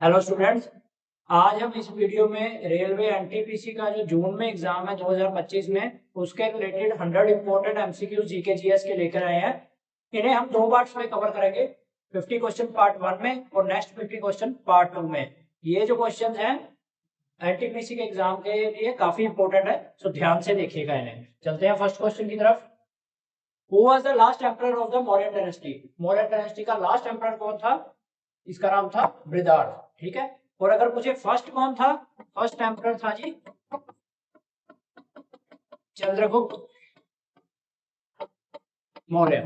Hello students, आज हम इस वीडियो में रेलवे एनटीपीसी का जो जून में एग्जाम है 2025 में उसके related 100 important MCQ GK GS के लेकर आए हैं। इन्हें हम दो पार्ट्स में कवर करेंगे, 50 क्वेश्चन पार्ट 1 में और नेक्स्ट 50 क्वेश्चन पार्ट 2 में। ये जो क्वेश्चन हैं एनटीपीसी के एग्जाम के लिए काफी इंपॉर्टेंट है, तो ध्यान से देखिएगा इन्हें। चलते हैं फर्स्ट क्वेश्चन की तरफ। Who was the last emperor of the Maurya dynasty? Maurya dynasty का लास्ट एम्परर कौन था? इसका नाम था बृहदार। ठीक है। और अगर पूछे फर्स्ट कौन था, फर्स्ट एम्परर था जी चंद्रगुप्त मौर्य।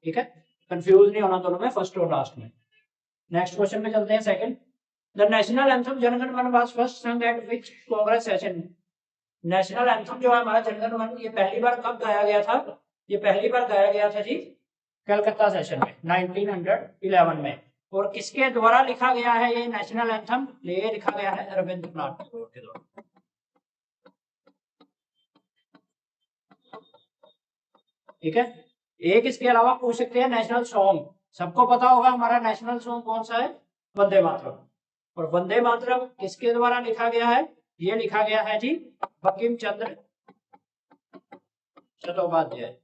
ठीक है, कंफ्यूज नहीं होना दोनों में, फर्स्ट और लास्ट में। नेक्स्ट क्वेश्चन पे चलते हैं। सेकंड, द नेशनल एंथम जनगण मन वाज फर्स्ट संग at which Congress session? National anthem जो है हमारा जनगण मन, ये पहली बार कब गाया गया था? ये पहली बार गाया गया था जी कलकत्ता सेशन में 1911 में। और किसके द्वारा लिखा गया है ये नेशनल एंथम? ये लिखा गया है रविंद्रनाथ टैगोर के द्वारा। ठीक है। एक इसके अलावा पूछ सकते हैं नेशनल सॉन्ग। सबको पता होगा हमारा नेशनल सॉन्ग कौन सा है? वंदे मातरम। और वंदे मातरम किसके द्वारा लिखा गया है? ये लिखा गया है जी बंकिम चंद्र चट्टोपाध्याय।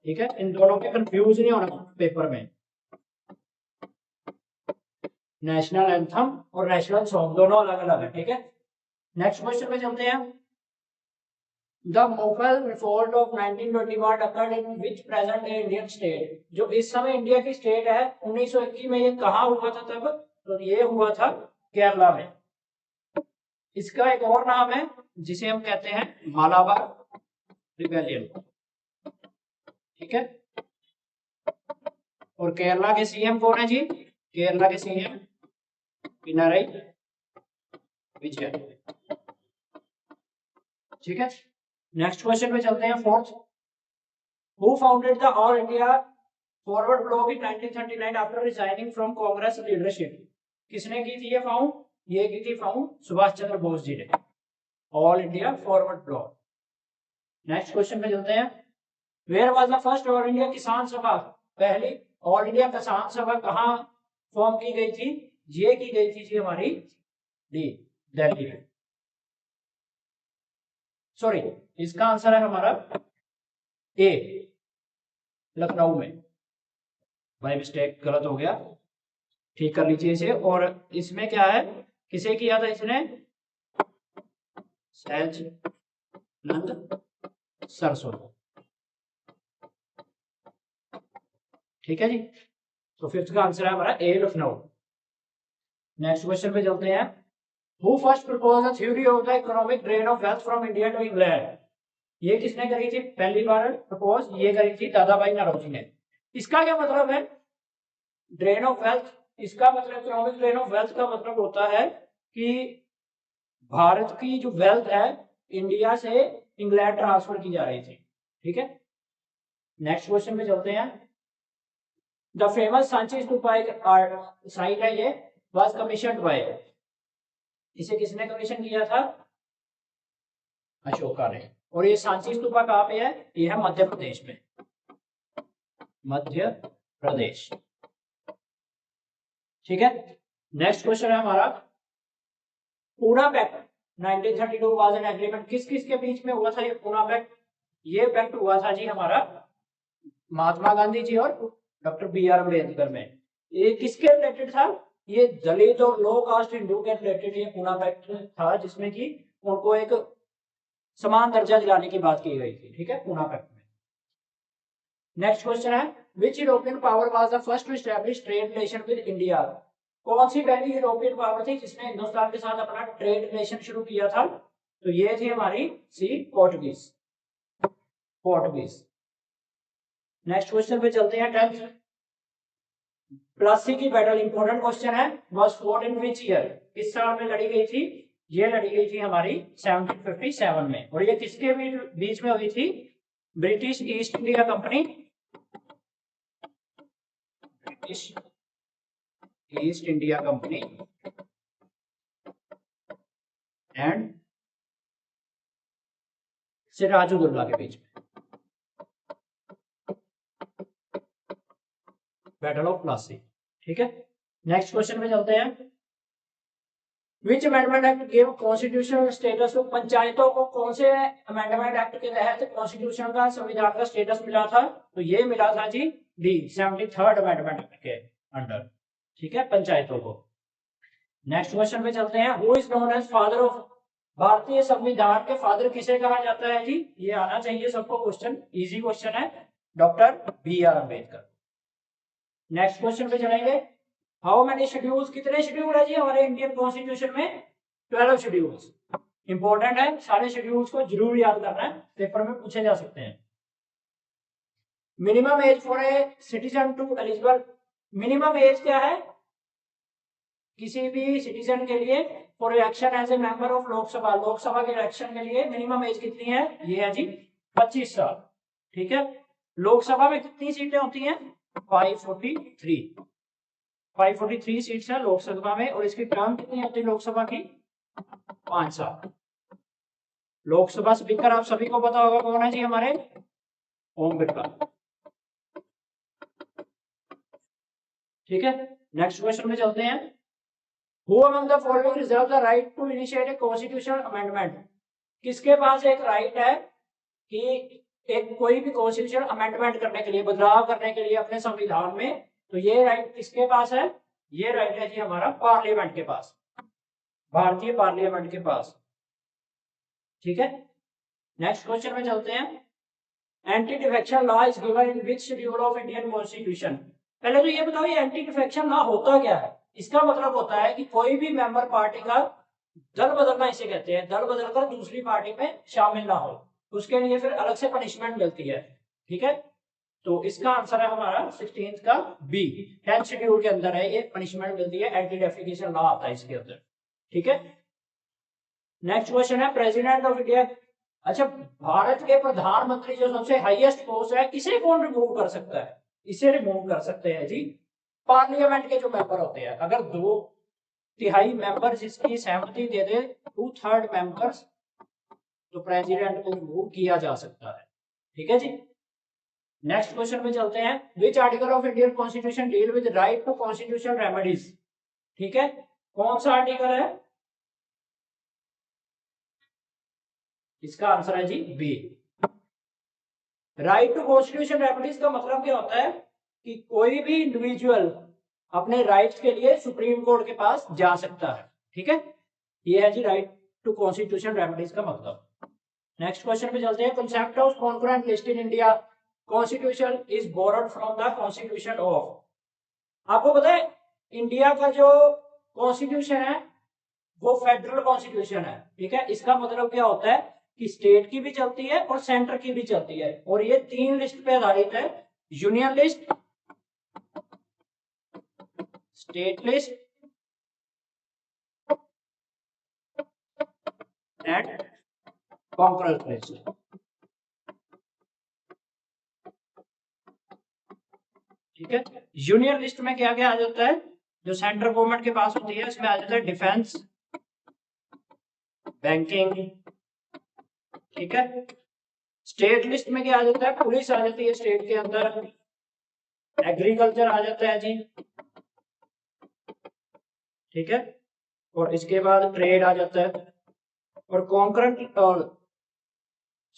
ठीक है, इन दोनों के कंफ्यूज नहीं होना पेपर में। नेशनल एंथम और नेशनल सॉन्ग दोनों अलग अलग है। ठीक है। नेक्स्ट क्वेश्चन पे चलते हैं। The Mughal revolt of 1921 occurred in which present day Indian state? जो इस समय इंडिया की स्टेट है 1921 में, ये कहाँ हुआ था तब? तो ये हुआ था केरला में। इसका एक और नाम है जिसे हम कहते हैं मालाबार रिबेलियन। ठीक है। और केरला के सीएम कौन है जी? केरला के सीएम पिनाराई विजयन। ठीक है। नेक्स्ट क्वेश्चन पे चलते हैं। Fourth, who founded the all India forward block in 1939 after resigning from Congress leadership? किसने की थी ये फाउंड? ये की थी फाउंड सुभाष चंद्र बोस जी ने, all India forward block. Next question पे चलते हैं। Where was the first all India Kisan Sabha? पहली ऑल इंडिया किसान सभा कहाँ फॉर्म की गई थी? ये की गई थी जी हमारी दिल्ली में। सॉरी, इसका आंसर है हमारा ए, लखनऊ में। भाई मिस्टेक, गलत हो गया, ठीक कर लीजिए इसे। और इसमें क्या है, किसे किया था इसने? सहज नंद सरसों। ठीक है जी। तो फिफ्थ का आंसर है हमारा ए, लखनऊ। नेक्स्ट क्वेश्चन पे चलते हैं। Who first propose the theory of the economic drain of wealth from India to England? ये किसने करी थी पहली बार प्रपोज? ये करी थी दादा भाई नौरोजी ने। इसका क्या मतलब है ड्रेन ऑफ वेल्थ? इसका मतलब इकोनॉमिक ड्रेन ऑफ वेल्थ का मतलब होता है कि भारत की जो वेल्थ है इंडिया से इंग्लैंड ट्रांसफर की जा रही थी। ठीक है। नेक्स्ट क्वेश्चन पे चलते हैं। The famous Sanchi stupa site है, ये वाज कमीशन्ड बाय, इसे किसने कमीशन किया था? अशोका ने। और ये सांची स्तूपा कहाँ पे है? ये है मध्य प्रदेश में, मध्य प्रदेश। ठीक है। नेक्स्ट क्वेश्चन है हमारा, Poona pact 1932 was an agreement, किस किस के बीच में हुआ था ये पूना पैक्ट? ये पैक्ट हुआ था जी हमारा महात्मा गांधी जी और डॉक्टर बी आर अम्बेडकर में। ये किसके रिलेटेड था? ये दलित और लो कास्ट हिंदू के रिलेटेड ये पूना पैक्ट था, जिसमें कि उनको एक समान दर्जा दिलाने की बात की गई थी। ठीक है, पूना पैक्ट में। नेक्स्ट क्वेश्चन है, which European power was the first to establish trade relation with India? कौन सी पहली यूरोपियन पावर थी जिसने हिंदुस्तान के साथ अपना ट्रेड रिलेशन शुरू किया था? तो ये थी हमारी सी पोर्टुगीज, पोर्टुगीज। नेक्स्ट क्वेश्चन पे चलते हैं। 10th, प्लासी की बैटल, इंपॉर्टेंट क्वेश्चन है, was fought in which year? किस साल में लड़ी गई थी? ये लड़ी गई थी हमारी 1757 में। और ये किसके बीच में हुई थी? British East India company, British East India company and Sirajuddaula के बीच में। Battle of Plassey. ठीक है, नेक्स्ट क्वेश्चन पे चलते हैं। Which amendment act give constitutional status to, पंचायतों को कौन से अमेंडमेंट एक्ट के तहत कॉन्स्टिट्यूशन का, संविधान का स्टेटस मिला था? तो ये मिला था जी डी 73rd अमेंडमेंट एक्ट के अंडर। ठीक है, पंचायतों को। नेक्स्ट क्वेश्चन पे चलते हैं। Who is known as father of, भारतीय संविधान के फादर किसे कहा जाता है जी? ये आना चाहिए सबको क्वेश्चन, इजी क्वेश्चन है, doctor B R Ambedkar. Next question पे चलेंगे। हाउ मेनी शेड्यूल्स, कितने शेड्यूल है जी हमारे इंडियन कॉन्स्टिट्यूशन में? 12 शेड्यूल्स। इंपॉर्टेंट है, सारे शेड्यूल्स को जरूर याद करना है, पेपर में पूछे जा सकते हैं। Minimum age for a citizen to eligible, minimum age क्या है किसी भी सिटीजन के लिए for election age a member of Lok Sabha, Lok Sabha के इलेक्शन के लिए मिनिमम एज कितनी है? ये है जी 25 साल। ठीक है, लोकसभा में कितनी सीटें होती हैं? 543 सीट्स है लोकसभा में, और इसकी टर्म कितनी होती है लोकसभा की? 5 साल। लोकसभा स्पीकर आप सभी को पता होगा कौन है जी? हमारे ओम बिरला। ठीक है, नेक्स्ट क्वेश्चन में चलते हैं। Who among the following reserve the right to initiate a constitutional amendment? किसके पास एक राइट है कि एक कोई भी कॉन्स्टिट्यूशन अमेंडमेंट करने के लिए, बदलाव करने के लिए अपने संविधान में? तो ये राइट किसके पास है? ये राइट है जी हमारा पार्लियामेंट के पास, भारतीय पार्लियामेंट के पास। ठीक है, नेक्स्ट क्वेश्चन में चलते हैं। Anti defection law is given in which schedule of Indian constitution? पहले तो ये बताओ ये एंटी डिफेक्शन लॉ होता क्या है? इसका मतलब होता है कि कोई भी मेंबर पार्टी का दल बदलना, इसे कहते हैं, दल बदलकर दूसरी पार्टी में शामिल ना हो, उसके लिए फिर अलग से पनिशमेंट मिलती है। ठीक है, तो इसका आंसर है हमारा 16th का बी, 10th शेड्यूल के अंदर है, ये पनिशमेंट मिलती है, एंटी डेफिकेशन लॉ आता है इसके अंदर। ठीक है, नेक्स्ट क्वेश्चन है प्रेसिडेंट ऑफ इंडिया। अच्छा, भारत के प्रधानमंत्री जो सबसे हाईएस्ट पोस्ट है, इसे कौन रिमूव कर सकता है? इसे रिमूव कर सकते हैं जी पार्लियामेंट के जो मेंबर होते हैं। अगर 2/3 मेंबर जिसकी सहमति दे दे, 2/3 मेंबर्स, तो प्रेसिडेंट को रिमूव किया जा सकता है। ठीक है जी, नेक्स्ट क्वेश्चन में चलते हैं। Which article of Indian constitution deal with right to constitutional remedies? ठीक है, कौन सा आर्टिकल है? इसका आंसर है जी B. Right to constitution remedies का मतलब क्या होता है कि कोई भी इंडिविजुअल अपने राइट्स के लिए सुप्रीम कोर्ट के पास जा सकता है। ठीक है, ये है जी राइट टू कॉन्स्टिट्यूशन रेमेडीज का मतलब। नेक्स्ट क्वेश्चन पे चलते हैं। Concept of concurrent list in India constitution is borrowed from the constitution of. आपको पता है इंडिया का जो कॉन्स्टिट्यूशन है वो फेडरल कॉन्स्टिट्यूशन है। ठीक है, इसका मतलब क्या होता है कि स्टेट की भी चलती है और सेंटर की भी चलती है, और ये 3 लिस्ट पे आधारित है। Union list, state list and concurrent list. ठीक है, यूनियन लिस्ट में क्या क्या आ जाता है? जो सेंट्रल गवर्नमेंट के पास होती है उसमें आ जाता है डिफेंस, बैंकिंग। ठीक है, स्टेट लिस्ट में क्या आ जाता है? पुलिस आ जाती है स्टेट के अंदर, एग्रीकल्चर आ जाता है जी। ठीक है, और इसके बाद ट्रेड आ जाता है, और कॉन्करेंट, और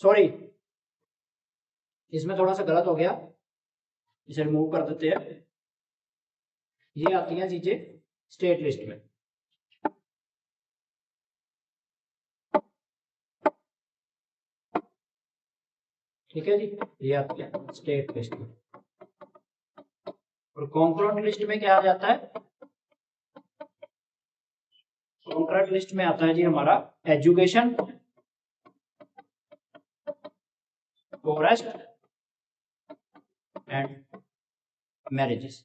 सॉरी इसमें थोड़ा सा गलत हो गया, इसे रिमूव कर देते हैं। ये आती है चीजें स्टेट लिस्ट में। ठीक है जी, ये आती है स्टेट लिस्ट में। और कॉन्करेंट लिस्ट में क्या आ जाता है? कॉन्करेंट लिस्ट में आता है जी हमारा एजुकेशन, फॉरेस्ट एंड मैरिजेस।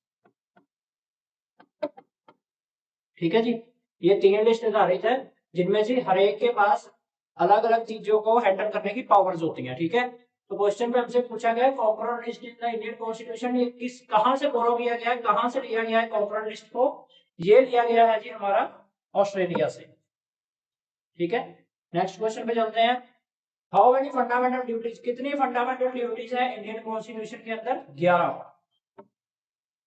ठीक है जी, ये 3 लिस्ट आधारित है जिनमें से हर एक के पास अलग अलग चीजों को हैंडल करने की पावर्स होती हैं। ठीक है, तो क्वेश्चन में हमसे पूछा गया concurrent list in the Indian constitution, ये किस, कहां से बोरो किया गया है, कहां से लिया गया है कॉन्करेंट लिस्ट को? ये लिया गया है जी हमारा ऑस्ट्रेलिया से। ठीक है, नेक्स्ट क्वेश्चन पे चलते हैं। हाउ मेनी फंडामेंटल ड्यूटीज, कितनी फंडामेंटल ड्यूटीज है इंडियन कॉन्स्टिट्यूशन के अंदर? 11।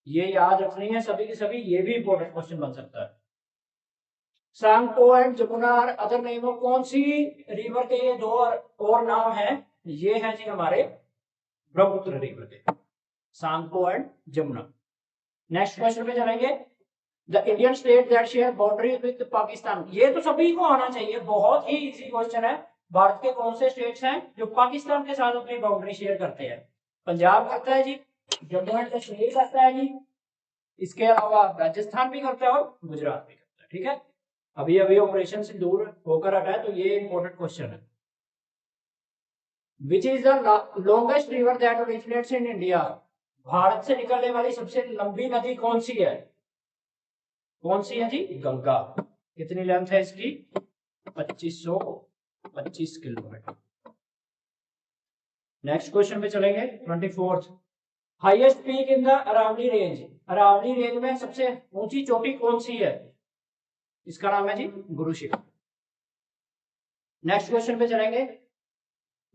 ये याद रखनी है सभी की सभी, ये भी इंपॉर्टेंट क्वेश्चन बन सकता है। सांगपो एंड जमुना और अदर नेम ऑफ, कौन सी रिवर के ये दो और नाम है? ये है जी हमारे ब्रह्मपुत्र रिवर के, Tsangpo and Jamuna. Next question पे चलेंगे। The Indian state that share boundary with Pakistan, ये तो सभी को आना चाहिए, बहुत ही इजी क्वेश्चन है। भारत के कौन से स्टेट्स हैं जो पाकिस्तान के साथ अपनी बाउंड्री शेयर करते हैं? पंजाब करता है जी, जम्मू एंड कश्मीर करता है जी, इसके अलावा राजस्थान भी करता है और गुजरात भी करता है। ठीक है, अभी अभी ऑपरेशन से दूर होकर हटा है, तो ये इंपॉर्टेंट क्वेश्चन है। Which is the longest river that originates in India, Bharat से निकलने वाली सबसे लंबी नदी कौन सी है? कौन सी है जी? गंगा। कितनी लेंथ है इसकी? 2525 किलोमीटर। नेक्स्ट क्वेश्चन पे चलेंगे, 24th। Highest peak in the Aravalli range, Aravalli range में सबसे ऊंची चोटी कौन सी है? इसका नाम है जी गुरु शिखर। नेक्स्ट क्वेश्चन पे चलेंगे।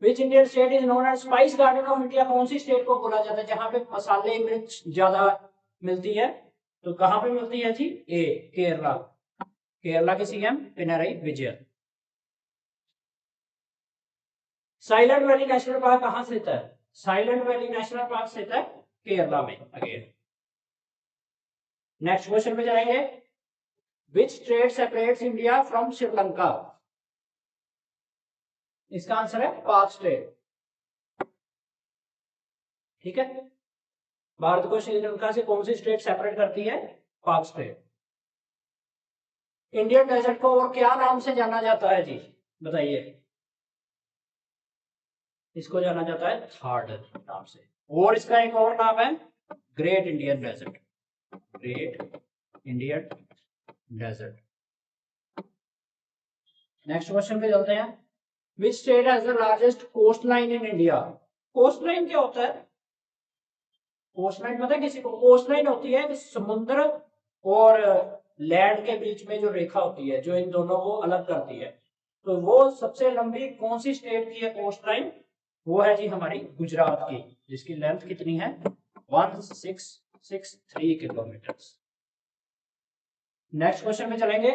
Which Indian state is known as spice garden of India, कौन सी स्टेट को बोला जाता है जहां पे मसाले मिर्च ज्यादा मिलती है? तो कहां पे मिलती है जी? ए, केरला। केरला के CM Pinarayi Vijayan. Silent valley national park कहां स्थित है? साइलेंट वैली नेशनल पार्क स्थित है केरला में अगेन। नेक्स्ट क्वेश्चन पे जाएंगे। Which state separates India from Sri Lanka, इसका आंसर है पाक स्टेट। ठीक है, भारत को श्रीलंका से कौन सी स्टेट सेपरेट करती है? पाक स्टेट। इंडियन डेजर्ट को और क्या नाम से जाना जाता है जी? बताइए। इसको जाना जाता है थार डेजर्ट नाम से, और इसका एक और नाम है great Indian desert, great Indian desert. Next question पे चलते हैं। Which state has the largest coast line in India, coast line क्या होता है? कोस्ट लाइन पता है किसी को? कोस्ट लाइन होती है कि समुद्र और लैंड के बीच में जो रेखा होती है जो इन दोनों को अलग करती है। तो वो सबसे लंबी कौन सी स्टेट की है कोस्ट लाइन? वो है जी हमारी गुजरात की, जिसकी लेंथ कितनी है? 1663 किलोमीटर। नेक्स्ट क्वेश्चन में चलेंगे।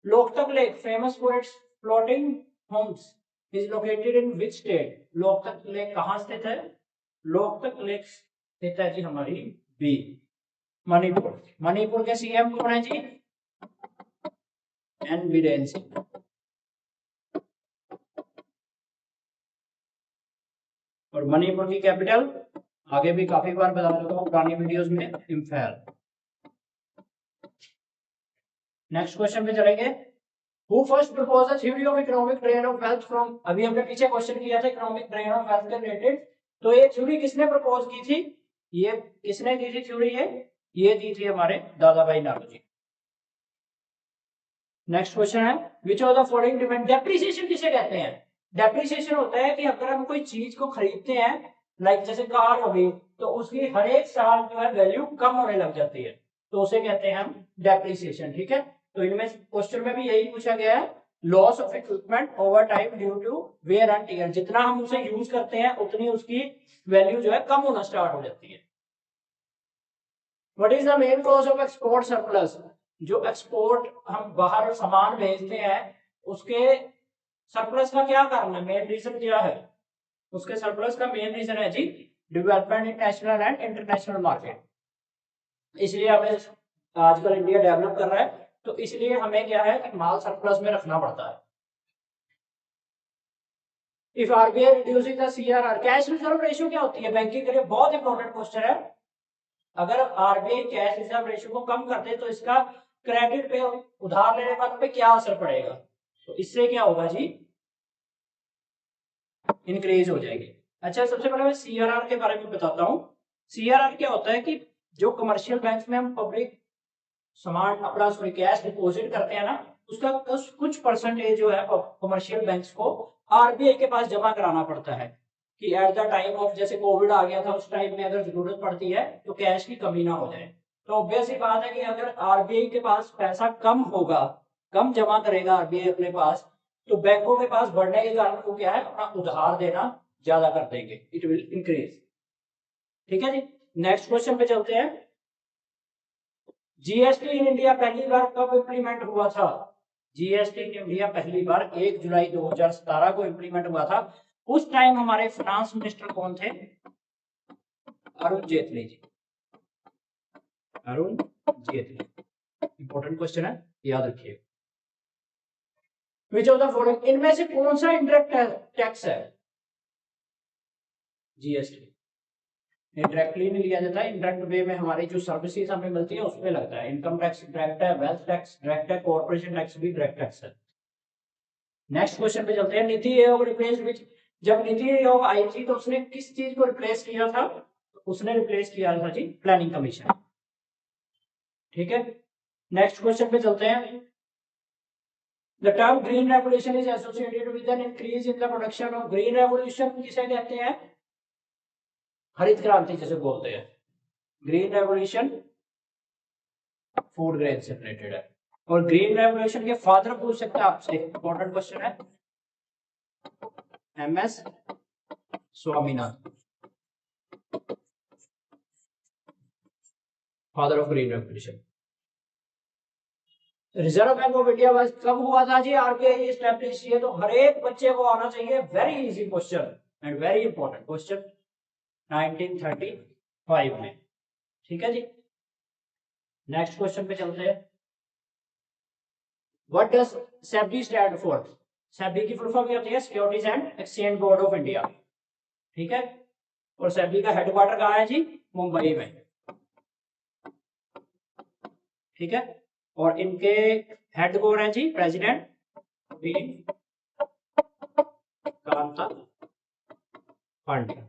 Loktak lake famous for its floating homes is located in which state, Loktak lake कहां स्थित है? लोकतक लेक स्थित है जी हमारी बी, मणिपुर। मणिपुर के सीएम कौन है जी? एन बीरेन सिंह। और मणिपुर की कैपिटल आगे भी काफी बार बता चुका हूं पुरानी वीडियोस में, इम्फाल। नेक्स्ट क्वेश्चन पे चलेंगे। Who first proposed the theory of economic drain of wealth from, अभी हमने पीछे क्वेश्चन किया था इकोनॉमिक ड्रेन ऑफ वेल्थ के रिलेटेड, तो ये थ्योरी किसने प्रपोज की थी? ये किसने दी थी थ्योरी? ये दी थी हमारे दादा भाई नारोजी। नेक्स्ट क्वेश्चन है। Which of the following depend, depreciation किसे कहते हैं? डेप्रिसिएशन होता है कि अगर हम कोई चीज को खरीदते हैं, लाइक जैसे कार हो गई, तो उसकी हर एक साल जो है वैल्यू कम होने लग जाती है, तो उसे कहते हैं हम डेप्रिसिएशन। ठीक है, तो इनमें क्वेश्चन में भी यही पूछा गया है, loss of equipment over time due to wear and tear, जितना हम उसे यूज करते हैं उतनी उसकी वैल्यू जो है कम होना स्टार्ट हो जाती है। What is the main cause of export surplus, जो एक्सपोर्ट हम बाहर सामान भेजते हैं उसके सरप्लस का क्या कारण है? मेन रीजन क्या है उसके सरप्लस का? मेन रीजन है जी development in national and international market. इसलिए हमें आजकल इंडिया डेवलप कर रहा है, तो इसलिए हमें क्या है कि माल सरप्लस में रखना पड़ता है। If RBI reducing the CRR, cash reserve ratio क्या होती है बैंकिंग के लिए? बहुत इंपॉर्टेंट क्वेश्चन है। अगर आरबीआई कैश रिजर्व रेशियो को कम कर दे तो इसका क्रेडिट पे, उधार लेने वालों पे क्या असर पड़ेगा? तो इससे क्या होगा जी? इंक्रीज हो जाएगी। अच्छा, सबसे पहले मैं सीआरआर के बारे में बताता हूँ। सीआरआर क्या होता है कि जो कमर्शियल बैंक में हम पब्लिक सामान अपना कैश डिपॉजिट करते हैं ना, उसका कुछ परसेंटेज जो है कमर्शियल बैंक्स को आरबीआई के पास जमा कराना पड़ता है कि एट द टाइम ऑफ, जैसे कोविड आ गया था, उस टाइम में अगर जरूरत पड़ती है तो कैश की कमी ना हो जाए। तो ऑब्वियस ही बात है कि अगर आरबीआई के पास पैसा कम होगा, कम जमा करेगा आरबीआई अपने पास, तो बैंकों के पास बढ़ने के कारण वो क्या है, अपना उधार देना ज्यादा कर देंगे, इट विल इंक्रीज। ठीक है जी, नेक्स्ट क्वेश्चन पे चलते हैं। जीएसटी इन इंडिया पहली बार कब इम्प्लीमेंट हुआ था? जीएसटी इन इंडिया पहली बार 1 जुलाई 2017 को इम्प्लीमेंट हुआ था। उस टाइम हमारे फाइनेंस मिनिस्टर कौन थे? अरुण जेटली जी। अरुण जेटली। इंपॉर्टेंट क्वेश्चन है, याद रखिए। विच ऑफ द फॉलोइंग, इनमें से कौन सा इंडायरेक्ट टैक्स है? जीएसटी डायरेक्टली नहीं लिया जाता, इनडायरेक्ट वे में हमारी जो सर्विसेज हमें मिलती है उसमें लगता है। इनकम टैक्स डायरेक्ट है, वेल्थ टैक्स डायरेक्ट है, कॉर्पोरेशन टैक्स भी डायरेक्ट टैक्स है। नेक्स्ट क्वेश्चन पे चलते हैं। नीति आयोग रिप्लेस विच, जब नीति आयोग आई थी तो उसने किस चीज को रिप्लेस किया था? उसने रिप्लेस किया था जी प्लानिंग कमीशन। ठीक है, नेक्स्ट क्वेश्चन पे चलते हैं। The term green revolution is associated with an increase in the production of, green revolution किसे कहते हैं? हरित क्रांति जिसे बोलते हैं। ग्रीन रेवोल्यूशन फूड ग्रेन से रिलेटेड है। और ग्रीन रेवोल्यूशन के फादर पूछ सकते हैं आपसे, इंपॉर्टेंट क्वेश्चन है, MS Swaminathan, father of green revolution. Reserve bank of India कब हुआ था जी? आरबीआई एस्टैब्लिश किया, तो हर एक बच्चे को आना चाहिए। Very easy question and very important question, 1935 में। ठीक है जी, नेक्स्ट क्वेश्चन पे चलते हैं। What does SEBI stand for? SEBI की फुल फॉर्म क्या होती है? Securities and exchange board of India. ठीक है, और सेबी का हेडक्वार्टर कहाँ है जी? मुंबई में। ठीक है, और इनके हेड कौन है जी? President V Kanta Pandya.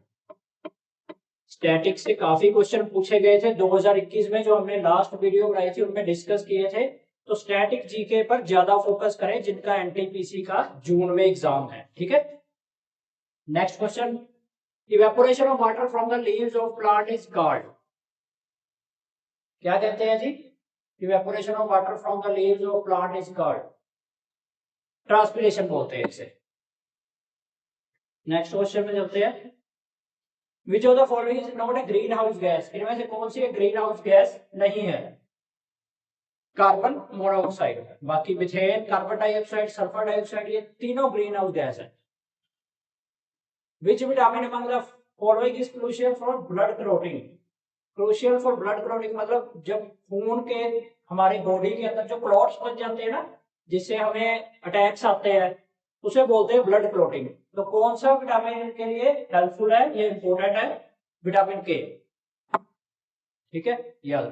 Static से काफी क्वेश्चन पूछे गए थे 2021 में, जो हमने लास्ट वीडियो बनाई थी उनमें डिस्कस किए थे। तो स्टैटिक जीके पर ज्यादा फोकस करें जिनका एनटीपीसी का जून में एग्जाम है। ठीक है, next question. Evaporation of water from the leaves of plant is called, क्या कहते हैं जी? Evaporation of water from the leaves of plant is called, transpiration बोलते हैं इसे। नेक्स्ट क्वेश्चन में चलते हैं। Which of the following is not a greenhouse gas? इनमें से कौन सी ग्रीन हाउस गैस नहीं है? कार्बन मोनोऑक्साइड, बाकी methane, carbon dioxide, sulphur dioxide, ये तीनों ग्रीन हाउस गैस है। Which vitamin among the following is crucial for blood clotting? Crucial for blood clotting मतलब जब खून के हमारे बॉडी के अंदर जो क्लॉट्स बन जाते हैं ना, जिससे हमें अटैक्स आते हैं, उसे बोलते हैं ब्लड क्लॉटिंग। तो कौन सा विटामिन के लिए हेल्पफुल है, ये इंपॉर्टेंट है, विटामिन के। ठीक है, याद।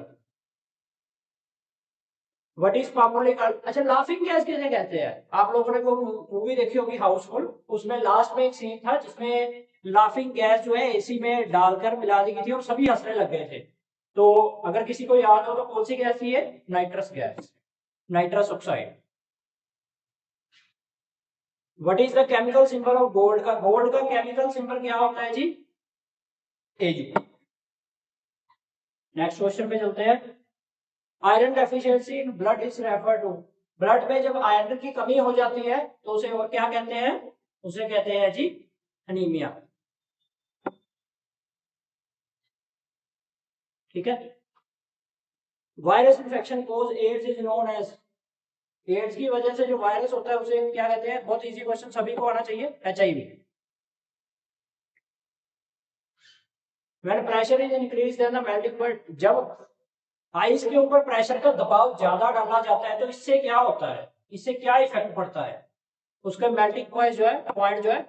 व्हाट इज पॉपुलरली कॉल्ड, अच्छा लाफिंग गैस किसे कहते हैं? आप लोगों ने वो मूवी देखी होगी हाउसफुल, उसमें लास्ट में एक सीन था जिसमें लाफिंग गैस जो है एसी में डालकर मिला दी गई थी और सभी हंसने लग गए थे। तो अगर किसी को याद हो तो कौन सी गैस थी ये? Nitrous gas, nitrous oxide. What is the chemical symbol of gold का, गोल्ड का केमिकल सिंबल क्या होता है जी? एयू। नेक्स्ट क्वेश्चन पे चलते हैं। Iron deficiency in blood is refer to, blood में जब आयरन की कमी हो जाती है तो उसे और क्या कहते हैं? उसे कहते हैं जी एनीमिया। ठीक है, virus infection cause AIDS is known as, AIDS की वजह से जो वायरस होता है उसे क्या कहते हैं? बहुत इजी क्वेश्चन, सभी को आना चाहिए, HIV. When pressure is increase then the melting point, जब आइस के ऊपर प्रेशर का दबाव ज्यादा डाला जाता है तो इससे क्या होता है? इससे क्या इफेक्ट पड़ता है? उसका मेल्टिंग पॉइंट जो है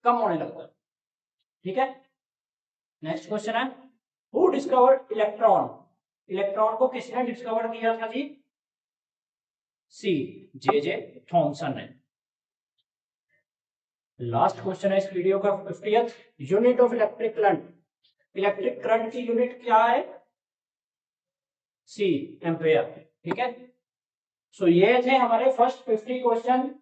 कम होने लगता है। ठीक है, नेक्स्ट क्वेश्चन है। हु डिस्कवर्ड इलेक्ट्रॉन, इलेक्ट्रॉन को किसने डिस्कवर किया था जी? सी जे थॉमसन ने। लास्ट क्वेश्चन है इस वीडियो का, 50th। Unit of electric current, electric current की यूनिट क्या है? सी एम्पेयर। ठीक है, सो ये थे हमारे फर्स्ट 50 क्वेश्चन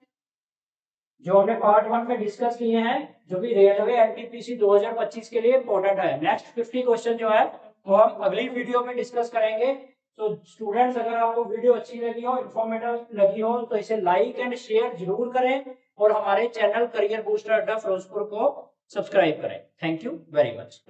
जो हमने पार्ट 1 में डिस्कस किए हैं, जो भी रेलवे एनटीपीसी 2025 के लिए इंपॉर्टेंट है। नेक्स्ट 50 क्वेश्चन जो है वो हम अगली वीडियो में डिस्कस करेंगे। तो स्टूडेंट्स, अगर आपको वीडियो अच्छी लगी हो, इंफॉर्मेटिव लगी हो, तो इसे लाइक एंड शेयर जरूर करें और हमारे चैनल करियर बूस्टर अड्डा फिरोजपुर को सब्सक्राइब करें। Thank you very much.